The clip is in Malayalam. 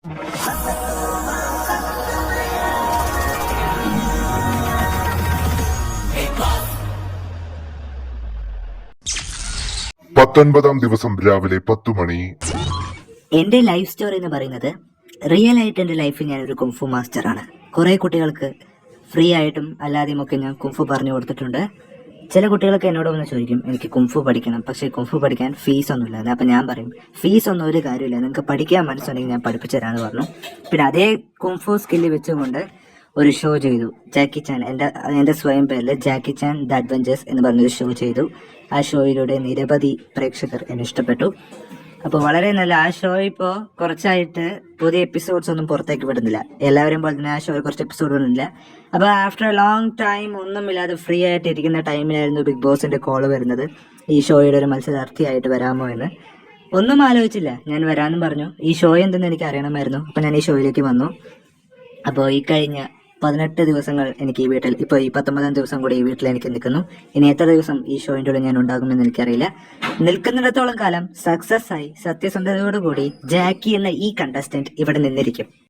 പത്തൊൻപതാം ദിവസം രാവിലെ 10 മണി. എൻ്റെ ലൈഫ് സ്റ്റോറി എന്ന് പറയുന്നത് റിയൽ ആയിട്ട് എൻ്റെ ലൈഫിൽ ഞാനൊരു കുംഫു മാസ്റ്ററാണ്. കുറേ കുട്ടികൾക്ക് ഫ്രീ ആയിട്ടും അല്ലാതെയും ഒക്കെ ഞാൻ കുംഫു പറഞ്ഞു കൊടുത്തിട്ടുണ്ട്. ചില കുട്ടികളൊക്കെ എന്നോട് വന്ന് ചോദിക്കും, എനിക്ക് കുംഫു പഠിക്കണം, പക്ഷേ കുംഫു പഠിക്കാൻ ഫീസ് ഒന്നുമില്ല. അപ്പം ഞാൻ പറയും, ഫീസ് ഒന്നും ഒരു കാര്യമില്ല, നിങ്ങൾക്ക് പഠിക്കാൻ മനസ്സുണ്ടെങ്കിൽ ഞാൻ പഠിപ്പിച്ചു തരാമെന്ന് പറഞ്ഞു. പിന്നെ അതേ കുംഫു സ്കില്ല് വെച്ചുകൊണ്ട് ഒരു ഷോ ചെയ്തു. ജാക്കി ചാൻ, എൻ്റെ സ്വയം പേരിൽ ജാക്കി ചാൻ ദ അഡ്വഞ്ചേഴ്സ് എന്ന് പറഞ്ഞൊരു ഷോ ചെയ്തു. ആ ഷോയിലൂടെ നിരവധി പ്രേക്ഷകർ എന്നെ ഇഷ്ടപ്പെട്ടു. അപ്പോൾ വളരെ നല്ല ആ ഷോ. ഇപ്പോൾ കുറച്ചായിട്ട് പുതിയ എപ്പിസോഡ്സ് ഒന്നും പുറത്തേക്ക് വിടുന്നില്ല. എല്ലാവരും പോലെ തന്നെ ആ ഷോയിൽ കുറച്ച് എപ്പിസോഡ് വിടുന്നില്ല. അപ്പോൾ ആഫ്റ്റർ എ ലോങ് ടൈം ഒന്നുമില്ലാതെ ഫ്രീ ആയിട്ട് ഇരിക്കുന്ന ടൈമിലായിരുന്നു ബിഗ് ബോസിൻ്റെ കോള് വരുന്നത്, ഈ ഷോയുടെ ഒരു മത്സരാർത്ഥിയായിട്ട് വരാമോ എന്ന്. ഒന്നും ആലോചിച്ചില്ല, ഞാൻ വരാമെന്നും പറഞ്ഞു. ഈ ഷോ എന്തെന്ന് എനിക്ക് അറിയണമായിരുന്നു. അപ്പോൾ ഞാൻ ഈ ഷോയിലേക്ക് വന്നു. അപ്പോൾ ഈ കഴിഞ്ഞ 18 ദിവസങ്ങൾ എനിക്ക് ഈ വീട്ടിൽ, ഇപ്പോൾ ഈ 19ാം ദിവസം കൂടി ഈ വീട്ടിൽ എനിക്ക് നിൽക്കുന്നു. ഇനി എത്ര ദിവസം ഈ ഷോയിൻ്റെ ഉള്ളിൽ ഞാൻ ഉണ്ടാകുമെന്ന് എനിക്കറിയില്ല. നിൽക്കുന്നിടത്തോളം കാലം സക്സസ് ആയി സത്യസന്ധതയോടുകൂടി ജാക്കി എന്ന ഈ കണ്ടസ്റ്റന്റ് ഇവിടെ നിന്നിരിക്കും.